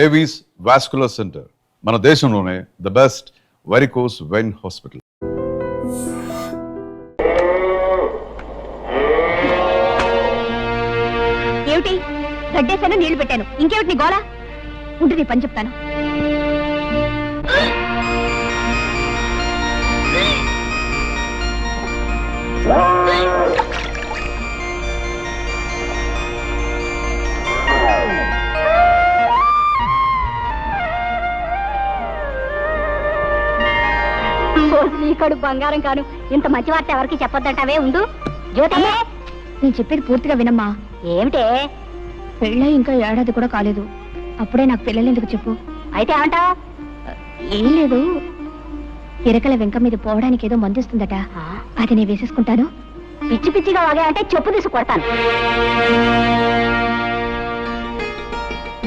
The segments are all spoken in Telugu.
ఏవీస్ వాస్కులర్ సెంటర్ మన దేశంలోనే the best varicose vein hospital. ఏమిటి గడ్డేశాను, నీళ్లు పెట్టాను, ఇంకేమిటి నీ గోళ? ఉంటుంది పని చెప్తాను. నీకడు బంగారం కాను, ఇంత మంచి వార్త ఎవరికి చెప్పొద్దంటావే. ఉండు జ్యోతి, నేను చెప్పేది పూర్తిగా వినమ్మా. ఏమిటే? పెళ్ళై ఇంకా ఏడాది కూడా కాలేదు, అప్పుడే నాకు పిల్లలు ఎందుకు చెప్పు. అయితే ఏమంటా? ఏం లేదు, ఇరకల వెంక మీద పోవడానికి ఏదో మందిస్తుందట, అది నేను వేసేసుకుంటాను. పిచ్చి పిచ్చిగా వాగా అంటే చెప్పు తీసి కొడతాను.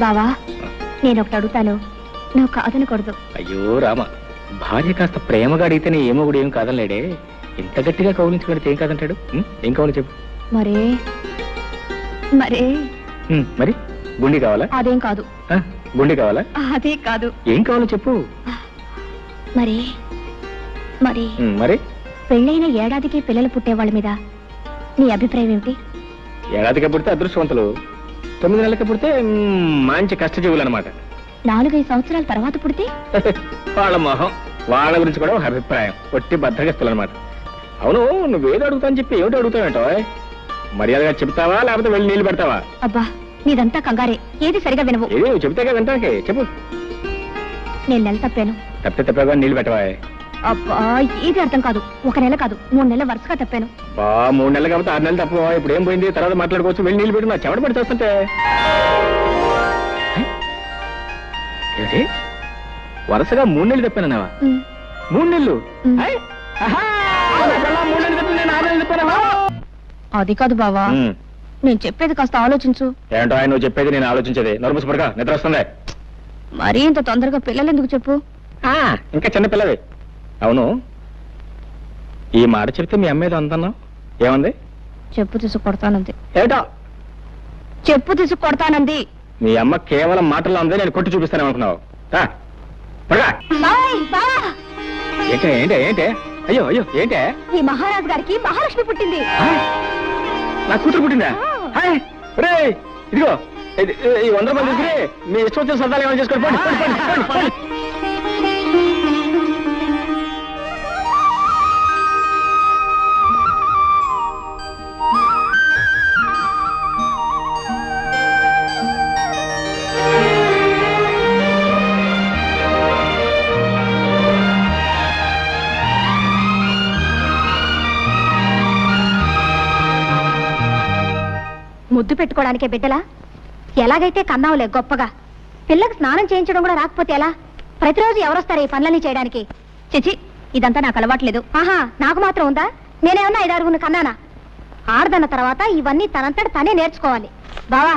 బావా, నేను ఒకటి అడుగుతాను, నువ్వు కాదనకూడదు. అయ్యో రామ, భార్య కాస్త ప్రేమగా అడిగితేనే ఏమో కూడా ఏం కాదనలేడే. ఇంత గట్టిగా కౌలించుకుంటే ఏం కాదంటాడు? ఏం కావాలి చెప్పు. మరే మరే మరి గుండి కావాలా? అదేం కాదు. గుండి కావాలా? అదే కాదు. ఏం కావాలో చెప్పు. మరి మరి మరి పెళ్ళైన ఏడాదికి పిల్లలు పుట్టే వాళ్ళ మీద నీ అభిప్రాయం ఏమిటి? ఏడాదికి పుడితే అదృష్టవంతులు, 9 నెలలకి పుడితే మంచి కష్టజీవులు అనమాట. 4-5 సంవత్సరాల తర్వాత పుడితే వాళ్ళ మొహం, వాళ్ళ గురించి కూడా ఒక అభిప్రాయం, ఒట్టి బద్దగస్తులు అనమాట. అవును, నువ్వేదో అడుగుతావని చెప్పి ఏమిటి అడుగుతావేంటో? మర్యాదగా చెప్తావా లేకపోతే వెళ్ళి నీళ్లు పెడతావా? అబ్బా, నీదంతా కంగారే, ఏది సరిగా వినవు. ఏది నువ్వు చెప్తాగా వింటానికి చెప్పు. నేను నెల తప్పాను. తప్పగా నీళ్లు పెట్టవా? అబ్బా, ఏది అర్థం కాదు. 1 నెల కాదు, 3 నెలల వరుసగా తప్పాను. 3 నెలలు కాబట్టి 6 నెలలు తప్ప. ఇప్పుడు ఏం పోయింది, తర్వాత మాట్లాడుకోవచ్చు. వెళ్ళి నీళ్లు పెట్టి నా చెమట పడి చేస్తుంటే ఏంటి? వరుసగా 3 నెలలు తప్పానన్నావా? 3 నెలలు? 3 నెలలు తప్పి నేను 6 నెలలు తప్పానా? అది కాదు బావా, నేను చెప్పేది కాస్త ఆలోచించు. ఏంటో ఆయన నువ్వు చెప్పేది నేను ఆలోచించేది. నోరుమూసిపడగా నిద్ర వస్తుంది. మరీ ఇంత తొందరగా పిల్లలు ఎందుకు చెప్పు. ఇంకా చిన్న పిల్లవి. అవును, ఈ మాట చెప్తే మీ అమ్మ ఏదో అందన్నావు, ఏమంది? చెప్పు తీసు కొడతానంది. ఏమిటో? చెప్పు తీసు కొడతానంది. మీ అమ్మ కేవలం మాటల్లో ఉంది, నేను కొట్టి చూపిస్తాను అనుకున్నావు. ఏంటే ఏంటే ఏంటే? అయ్యో అయ్యో ఏంటే? ఈ మహారాజు గారికి మహాలక్ష్మి పుట్టింది. నా కూతురు పుట్టిందా? ఇదిగో ఈ 100 రూపాయలు తీసుకుని మీ ఇష్టం వచ్చిన సరదాలు ఏమైనా చేసుకోండి. ముద్దు పెట్టుకోవడానికే బిడ్డలా? ఎలాగైతే కన్నావులే గొప్పగా. పిల్లకి స్నానం చేయించడం కూడా రాకపోతే ఎలా? ప్రతిరోజు ఎవరొస్తారు ఈ పనులన్నీ చేయడానికి? చిచి, ఇదంతా నాకు అలవాట్లేదు. ఆహా, నాకు మాత్రం ఉందా? నేనేమన్నా 5-6 కన్నానా? ఆడదన్న తర్వాత ఇవన్నీ తనంతట తనే నేర్చుకోవాలి. బావా,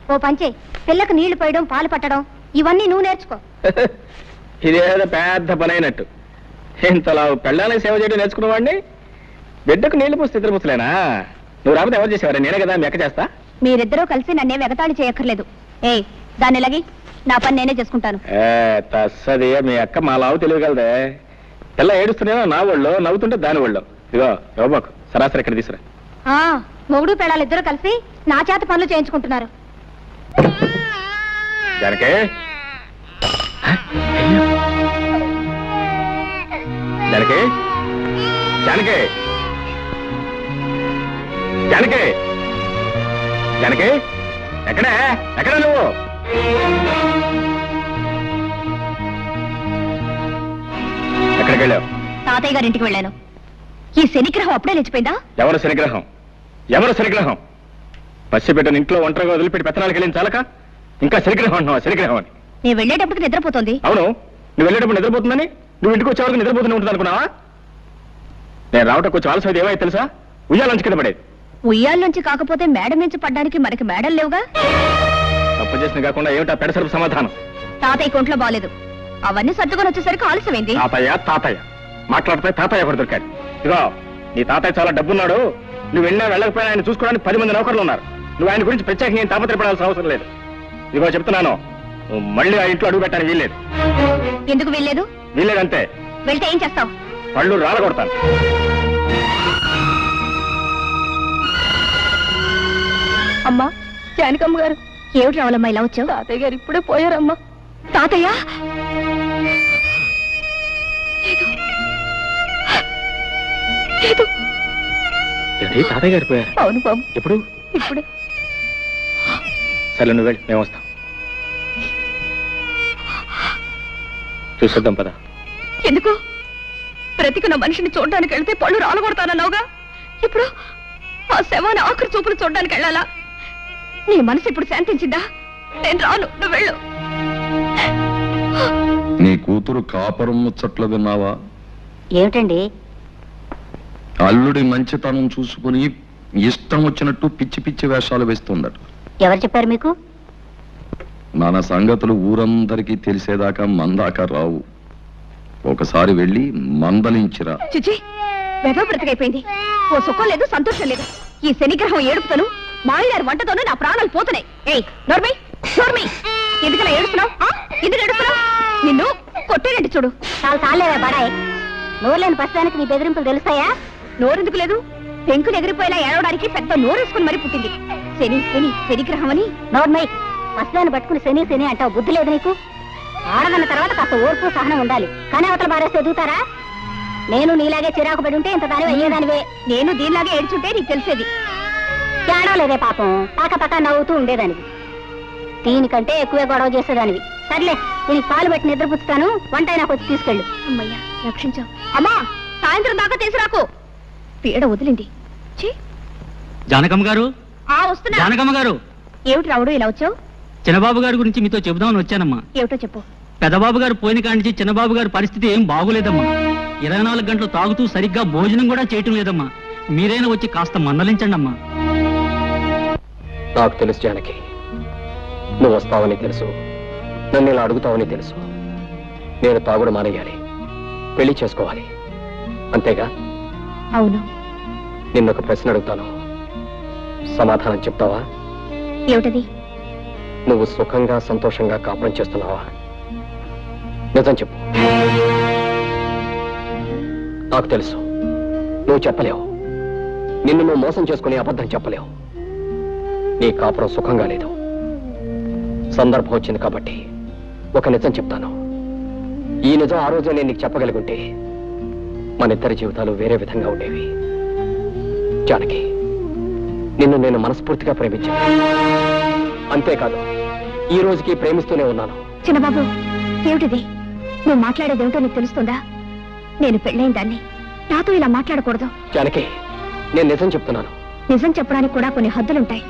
ఓ పంచే, పిల్లకు నీళ్లు పోయడం, పాలు పట్టడం ఇవన్నీ నువ్వు నేర్చుకో. ఇదేదో పెద్ద పని అయినట్టు. ఇంతలా పెళ్ళానికి సేవ చేయడం నేర్చుకున్నవాడిని బిడ్డకు నీళ్లు పోస్తే ఇద్దరు పుస్తలేనా? నువ్వు రాకపోతే ఎవరు చేసేవారు? నేనే కదా, మీ అక్క చేస్తా. మీరిద్దరూ కలిసి నన్నే వెగతాళి చేయక్కర్లేదు. దాన్ని ఎలాగి నా పని నేనే చేసుకుంటాను. తస్సది, మీ అక్క మా లావు తెలియగలదే. పిల్ల ఏడుస్తున్నాయో నా ఒళ్ళో, నవ్వుతుంటే దాని ఒళ్ళో. ఇదిగో యోబాకు సరాసరి ఇక్కడ తీసురా. మొగుడు పెళ్ళాలు ఇద్దరు కలిసి నా చేత పనులు చేయించుకుంటున్నారు. జానకి, జానకి, జానకి, జానకి, జానకి, ఎక్కడే ఎక్కడ నువ్వు? ఎక్కడికి వెళ్ళావు? తాతయ్య గారింటికి వెళ్ళాను. ఈ శనిగ్రహం అప్పుడే లేచిపోయిందా? ఎవరు శనిగ్రహం? ఎవరు శనిగ్రహం? పసిబిడ్డను ఇంట్లో ఒంటరిగా వదిలిపెట్టి పెత్తనాలకు వెళ్ళిన చాలక ఇంకా శనిగ్రహం అంటున్నావా? శనిగ్రహం అని నేను వెళ్ళేటప్పటికి నిద్రపోతుంది. అవును, నువ్వు వెళ్ళేటప్పుడు నిద్రపోతుందని నువ్వు ఇంటికి వచ్చేవరకు నిద్రపోతూనే ఉంటుంది అనుకున్నావా? నేను రావటం కొంచెం ఆలస్యం ఏమైతే తెలుసా? ఉయ్యాలంచి కింద పడేది. ఉయ్యాల నుంచి కాకపోతే మేడ నుంచి పడ్డానికి మనకి మేడలు లేవుగా. తప్పు చేసిన కాకుండా ఏమిటా పెడసరుపు సమాధానం? తాతయ్య కొంట్లో బాలేదు, అవన్నీ సర్దుకొని వచ్చేసరికి ఆలస్యమైంది. తాతయ్య తాతయ్య మాట్లాడితే తాతయ్య కూడా దొరికాడు. ఇదిగో, నీ తాతయ్య చాలా డబ్బున్నాడు. నువ్వు వెళ్ళినా వెళ్ళకపోయినా ఆయన చూసుకోవడానికి 10 మంది నౌకర్లు ఉన్నారు. నువ్వు ఆయన గురించి ప్రత్యేకంగా తాపత్రపడాల్సిన అవసరం లేదు. ఇదిగో చెప్తున్నాను, నువ్వు మళ్ళీ ఆ ఇంట్లో అడుగు పెట్టాను వీల్లేదు. ఎందుకు వెళ్ళలేదు? వీల్లేదంతే. వెళ్తే ఏం చేస్తావు? పళ్ళు రాలగొడతాను. అమ్మా, జానకమ్మ గారు. ఏమిటి రావాలమ్మా ఇలా వచ్చావు? తాతయ్య గారు ఇప్పుడే పోయారమ్మా. తాతయ్య? లేదు. తాతయ్య గారు పోయారు? అవును బాబు. ఎప్పుడు? ఇప్పుడే. సరే నువ్వు వెళ్ళి, మేము వస్తాం. చూసేద్దాం పద. ఎందుకు? బ్రతికున్న మనిషిని చూడడానికి వెళ్తే పళ్ళు రాలగొడతానన్నావుగా, ఇప్పుడు ఆ శవాన్ని ఆఖరి చూపులు చూడడానికి వెళ్ళాలా? నీ మనసు ఇప్పుడు శాంతించిందా? నేను రాను, నువ్వు వెళ్ళు. నీ కూతురు కాపురం ముచ్చట్లు విన్నావా? ఏమిటండి? అల్లుడి మంచితనం చూసుకుని ఇష్టం వచ్చినట్టు పిచ్చి పిచ్చి వేషాలు వేస్తుందట. ఎవరు చెప్పారు మీకు? మన సంగతులు ఊరందరికీ తెలిసేదాకా మందాక రావు. ఒకసారి వెళ్ళి మందలించిరా. చిచి, వెధవ బ్రతికైపోయింది. ఓ సుఖం లేదు, సంతోషం లేదు. ఈ శనిగ్రహం ఏడుపుతోను, మాయగారి వంటతోనూ నా ప్రాణాలు పోతున్నాయి. ఏయ్ నోర్మై, నోర్మై, ఎందుకలా ఏడుస్తున్నావు? ఎందుకు ఏడుస్తున్నావు? నిన్ను కొట్టేనండి చూడు. చాలా చాలేవా బాడాయ్. నోరులేని ప్రస్తుతానికి నీ బెదిరింపులు తెలుస్తాయా? నోరెందుకు లేదు? పెంకులు ఎగిరిపోయేలా ఏడవడానికి పెద్ద నోరేసుకుని మరీ పుట్టింది. శని శని శనిగ్రహం అని. నోర్మై, ప్రస్తుతాన్ని పట్టుకుని శని శని అంటావు. బుద్ధి లేదు నీకు? ఆడదన్న తర్వాత కాస్త ఓర్పు సహనం ఉండాలి. కానీ అవతల బారేస్తే ఎదుగుతారా? నేను నీలాగే చిరాకు పడి ఉంటే ఇంత దానివి అయ్యేదానివే. నేను దీనిలాగే ఏడ్చుంటే నీకు తెలిసేది. ఏడవలేదే పాపం, పక్క నవ్వుతూ ఉండేదానివి. దీనికంటే ఎక్కువే గొడవ చేసేదానివి. సర్లే, దీనికి పాలు పెట్టి నిద్రపుచ్చుతాను. వంట నాకు వచ్చి తీసుకెళ్ళు. అమ్మయ్యా, రక్షించావు. అమ్మా, సాయంత్రం దాకా తీసుకురాకు. పీడ వదిలింది. జానకమ్మ గారు, వస్తున్నా. జానకమ్మ గారు. ఏమిటి రావుడు ఇలా వచ్చావు? చిన్నబాబు గారి గురించి మీతో చెబుదామని వచ్చానమ్మా. ఏమిటో చెప్పు. పెద్దబాబు గారు పోయిన కాడి నుంచి చిన్నబాబు గారి పరిస్థితి ఏం బాగోలేదమ్మా. 24 గంటలు తాగుతూ సరిగ్గా భోజనం కూడా చేయటం లేదమ్మా. మీరైనా వచ్చి కాస్త మందలించండి అమ్మా. నాకు తెలుసు జానకి, నువ్వు వస్తావని తెలుసు, నన్ను ఇలా అడుగుతావని తెలుసు. నేను తాగుడు మానేయాలి, పెళ్లి చేసుకోవాలి, అంతేగా? అవును. నిన్నొక ప్రశ్న అడుగుతాను, సమాధానం చెప్తావా? ఏమిటది? నువ్వు సుఖంగా సంతోషంగా కాపురం చేస్తున్నావా? నిజం చెప్పు. నాకు తెలుసు నువ్వు చెప్పలేవు. నిన్ను నువ్వు మోసం చేసుకుని అబద్ధం చెప్పలేవు. నీ కాపురం సుఖంగా లేదు. సందర్భం వచ్చింది కాబట్టి ఒక నిజం చెప్తాను. ఈ నిజం ఆ రోజే నేను నీకు చెప్పగలిగుంటే మన ఇద్దరి జీవితాలు వేరే విధంగా ఉండేవి. జానకి, నిన్ను నేను మనస్ఫూర్తిగా ప్రేమించాను. అంతేకాదు, ఈ రోజుకి ప్రేమిస్తూనే ఉన్నాను. చిన్నబాబు, ఏమిటిది? నువ్వు మాట్లాడేదేమిటో నీకు తెలుస్తుందా? నేను పెళ్ళైన దాన్ని, నాతో ఇలా మాట్లాడకూడదు. జానకి, నేను నిజం చెప్తున్నాను. నిజం చెప్పడానికి కూడా కొన్ని హద్దులుంటాయి.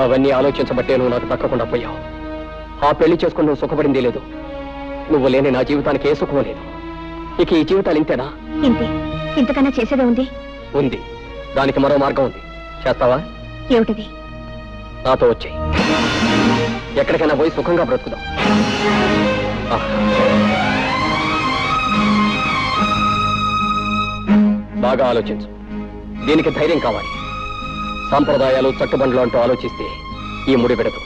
అవన్నీ ఆలోచించబట్టే నువ్వు నాకు తక్కకుండా పోయావు. ఆ పెళ్లి చేసుకుని నువ్వు సుఖపడింది లేదు. నువ్వు లేని నా జీవితానికి ఏ సుఖం లేదు. ఇక ఈ జీవితాలు ఇంతేనా? ఇంతే. ఇంతకన్నా చేసేదే ఉంది? ఉంది. దానికి మరో మార్గం ఉంది. చేస్తావా? ఏమిటిది? నాతో వచ్చేయి. ఎక్కడికైనా పోయి సుఖంగా బ్రతుకుదాం. బాగా ఆలోచించు. దీనికి ధైర్యం కావాలి. సాంప్రదాయాలు చట్టుబండ్లు అంటూ ఆలోచిస్తే ఈ ముడి పెడదు.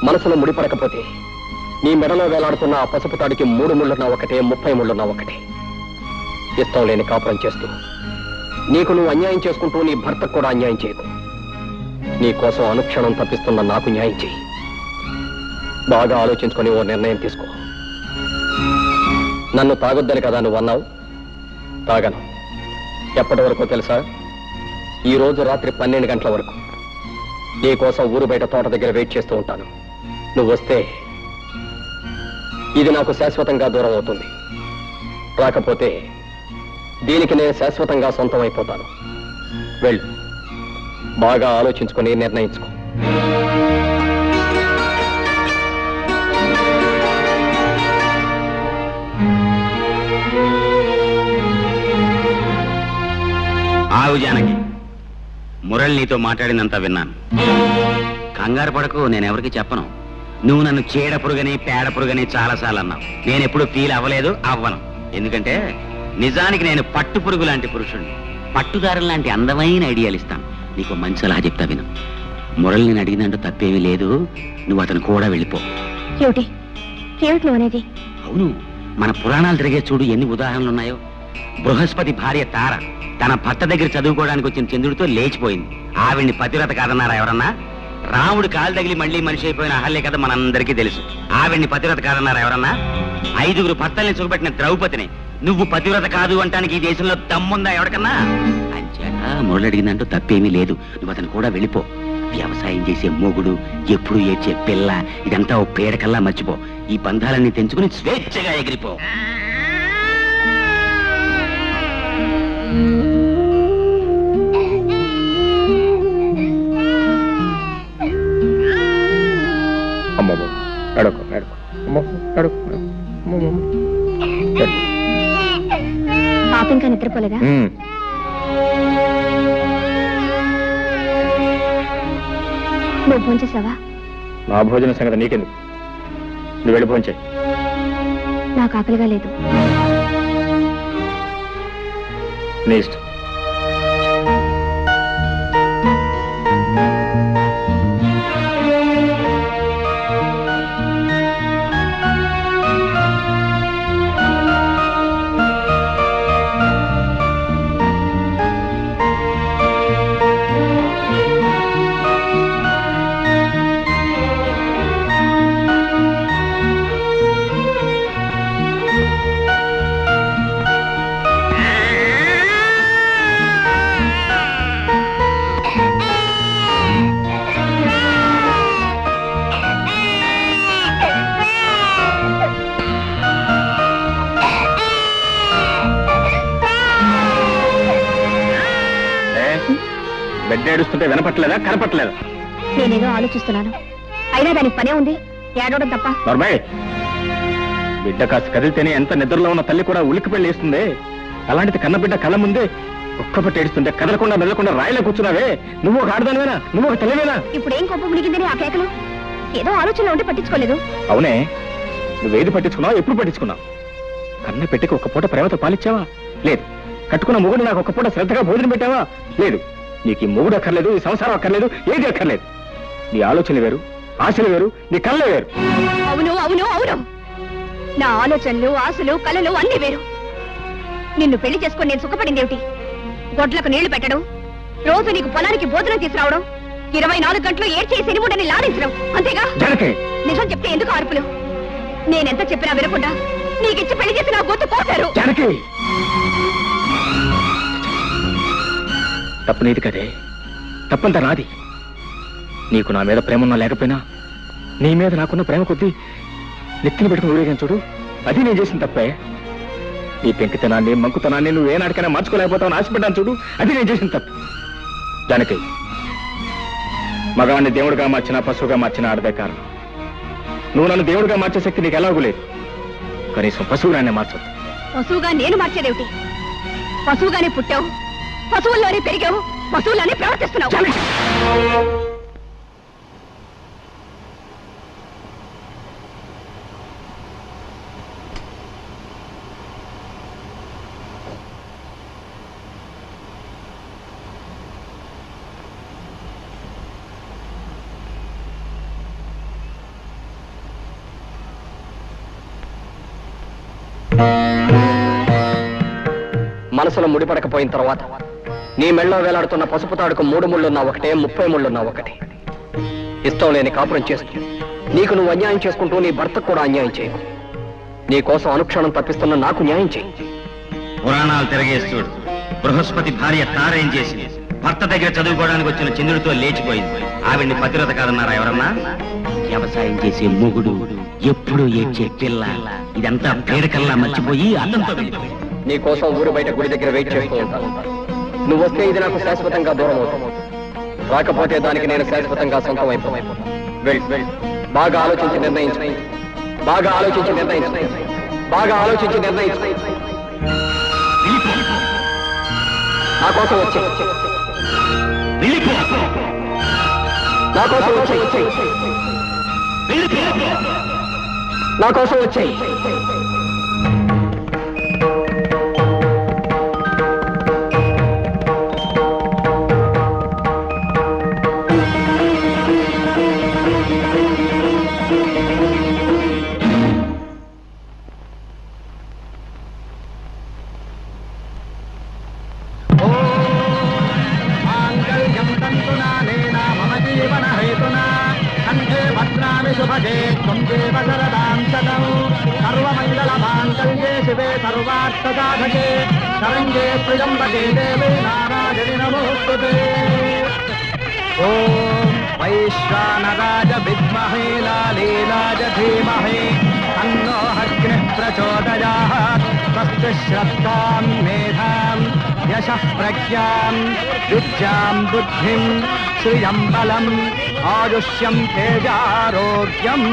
మనసులో ముడిపడకపోతే నీ మెడలో వేలాడుతున్న ఆ పసుపు తాడికి 3 ముళ్ళున్నా ఒకటే, 30 ముళ్ళున్నా ఒకటే. ఇష్టం లేని కాపురం చేస్తూ నీకు నువ్వు అన్యాయం చేసుకుంటూ నీ భర్తకు కూడా అన్యాయం చేయకు. నీ కోసం అనుక్షణం తప్పిస్తున్న నాకు న్యాయం చేయి. బాగా ఆలోచించుకొని ఓ నిర్ణయం తీసుకో. నన్ను తాగొద్దని కదా నువ్వు అన్నావు. తాగను. ఎప్పటి వరకు తెలుసా? ఈ రోజు రాత్రి 12 గంటల వరకు నీ కోసం ఊరు బయట తోట దగ్గర వెయిట్ చేస్తూ ఉంటాను. నువ్వు వస్తే ఇది నాకు శాశ్వతంగా దూరం అవుతుంది. రాకపోతే దీనికి నేను శాశ్వతంగా సొంతం అయిపోతాను. వెళ్ళు. బాగా ఆలోచించుకొని నిర్ణయించుకో. ఆగు జానకి, మురళి నీతో మాట్లాడినంత విన్నాను. కంగారు పడకు, నేనెవరికి చెప్పను. నువ్వు నన్ను చీడ పురుగని పేడ పురుగని చాలాసార్లు అన్నావు. నేనెప్పుడు ఫీల్ అవ్వలేదు, అవ్వను. ఎందుకంటే నిజానికి నేను పట్టు పురుగు లాంటి పురుషుణ్ణి. పట్టుదారం లాంటి అందమైన ఐడియాలు ఇస్తాను. నీకు మంచి సలహా చెప్తా విను. మురళి నేను అడిగినంటూ తప్పేమీ లేదు, నువ్వు అతను కూడా వెళ్ళిపో. ఏమిటి ఏమిటి నువ్వు అనేది? అవును, మన పురాణాలు తిరిగే చూడు ఎన్ని ఉదాహరణలు ఉన్నాయో. బృహస్పతి భార్య తార తన భర్త దగ్గర చదువుకోవడానికి వచ్చిన చంద్రుడితో లేచిపోయింది. ఆవిడ్ని పతివ్రత కాదన్నారా ఎవరన్నా? రాముడు కాలు తగిలి మళ్ళీ మనిషి అయిపోయిన అహల్య కథ మనందరికీ తెలుసు. ఆవిడ్ని పతివ్రత కాదన్నారా ఎవరన్నా? 5గురు భర్తల్ని చూపెట్టిన ద్రౌపదిని నువ్వు పతివ్రత కాదు అంటానికి ఈ దేశంలో దమ్ముందా ఎవరికన్నా? అంచేత మురళి అడిగిందంటూ తప్పేమీ లేదు, నువ్వు అతను కూడా వెళ్ళిపో. వ్యవసాయం చేసే మొగుడు, ఎప్పుడు ఏడ్చే పిల్ల, ఇదంతా ఓ పేడకల్లా మర్చిపో. ఈ బంధాలన్నీ తెంచుకుని స్వేచ్ఛగా ఎగిరిపో. పాప ఇంకా నిద్రపోలేదా? నువ్వు భోంచేసావా? నా భోజన సంగతి నీకెందుకు, నువ్వు వెళ్ళి భోంచే. నాకు ఆకలిగా లేదు. నీ ఇష్టం. బిడ్డ ఏడుస్తుంటే వినపట్లేదా, కనపట్లేదా? నేనేదో ఆలోచిస్తున్నాను, అయినా దానికి పనే ఉంది ఏడవడం తప్ప. నర్మయ్, బిడ్డ కాస్త కదిలితేనే ఎంత నిద్రలో ఉన్న తల్లి కూడా ఉలిక్కి పెళ్లి వేస్తుంది. అలాంటిది కన్న బిడ్డ కళ్ళ ముందే ఒక్కపట్టి ఏడుస్తుంటే కదలకుండా మెదలకుండా రాయిలా కూర్చున్నావే. నువ్వు ఒక ఆడదానివేనా? నువ్వు ఒక తల్లివేనా? ఇప్పుడు ఏం కోపం మునిగిందని ఆ కేకలు? ఏదో ఆలోచనలో ఉంటే పట్టించుకోలేదు. అవునే, నువ్వేది పట్టించుకున్నావు, ఎప్పుడు పట్టించుకున్నావు? కన్న పెట్టికి ఒక్క పూట ప్రేమతో పాలిచ్చావా? లేదు. కట్టుకున్న మొగుడు నాకు ఒక్క పూట శ్రద్ధగా భోజనం పెట్టావా? లేదు. నీకు ఈ మొగుడు అక్కర్లేదు, ఈ సంసారం అక్కర్లేదు, ఏది అక్కర్లేదు. నీ ఆలోచనలు వేరు, ఆశలు వేరు, నీ కళ్ళే వేరు. అవును అవును అవును, నా ఆలోచనలు, ఆశలు, కలలు అన్ని వేరు. నిన్ను పెళ్లి చేసుకుని నేను సుఖపడింది ఏమిటి? గొడ్లకు నీళ్లు పెట్టడం, రోజు నీకు పొలానికి భోజనం తీసుకురావడం, 24 గంటలు ఏడ్చేసి ఎనిముడని లాడించడం, అంతేగా? నిజం చెప్తే ఎందుకు అరుపులు? నేనెంత చెప్పినా వినకుండా నీకిచ్చి పెళ్లి చేసి నా గొంతు కోసారు. తప్పు నీది కదే, తప్పంతా నాది. నీకు నా మీద ప్రేమ ఉన్నా లేకపోయినా నీ మీద నాకున్న ప్రేమ కొద్దీ నెత్తిని పెట్టుకుని ఊరేగాను చూడు, అది నేను చేసిన తప్పే. నీ పెంకితనాన్ని, మంకుతనాన్ని నువ్వు ఏనాటికైనా మార్చుకోలేకపోతావు ఆశపడ్డాను చూడు, అది నేను చేసిన తప్పు. దానికి మగవాణ్ణి దేవుడిగా మార్చినా పశువుగా మార్చినా ఆడదే కారణం. నువ్వు నన్ను దేవుడిగా మార్చే శక్తి నీకు ఎలాగూ లేదు, కనీసం పశువుగానే మార్చదు. పశువుగా నేను మార్చేదేమిటి? పశువుగానే పుట్టావు, పశువుల్లోనే పెరిగావు, పశువుల్లోనే ప్రవర్తిస్తున్నావు. మనసులో ముడిపడకపోయిన తర్వాత నీ మెళ్ళో వేలాడుతున్న పసుపు తాడుకు 3 ముళ్ళున్నా ఒకటే, 30 ముళ్ళున్నా ఒకటే. ఇష్టం లేని కాపురం చేస్తూ నీకు నువ్వు అన్యాయం చేసుకుంటూ నీ భర్తకు కూడా అన్యాయం చేయకు. నీ కోసం అనుక్షణం తప్పిస్తున్న నాకు న్యాయం చేయి. పురాణాలు తిరగేస్తుడు బృహస్పతి భార్య తారేం చేసింది? భర్త దగ్గర చదువుకోవడానికి వచ్చిన చంద్రుడితో లేచిపోయింది. ఆవిడ్ని పతివ్రత కాదన్నారా ఎవరన్నా? వ్యవసాయం చేసే మొగుడు, ఎప్పుడు ఏడ్చే పిల్ల, ఇదంతా పేడకల్లా మర్చిపోయి అతనితో వెళ్ళిపోయింది. నీ కోసం ఊరు బయట గుడి దగ్గర వెయిట్ చేస్తూ ఉంటాను. నువ్వు వస్తే ఇది నాకు శాశ్వతంగా దూరం అవుతావు, రాకపోతే దానికి నేను శాశ్వతంగా సొంతం అయిపోతాను. వెళ్ళు, బాగా ఆలోచించి నిర్ణయించు, బాగా ఆలోచించి నిర్ణయించు, బాగా ఆలోచించి నిర్ణయించు. నా కోసం వచ్చి, నా కోసం వచ్చి, నా కోసం వచ్చాయి. त्वं देव शरदां शतं सर्वमङ्गलमाङ्गल्ये शिवे सर्वार्थसाधके शरण्ये त्र्यम्बके देवे नारायणि नमोऽस्तुते ॐ वैश्वानराज विद्महे लालीलाज धीमहि तन्नो अग्निः प्रचोदयात् स्वस्ति श्रद्धां मेधां यशः प्रज्ञां विद्यां बुद्धिं श्रियं बलम् आयुष्यं तेजारोग्यं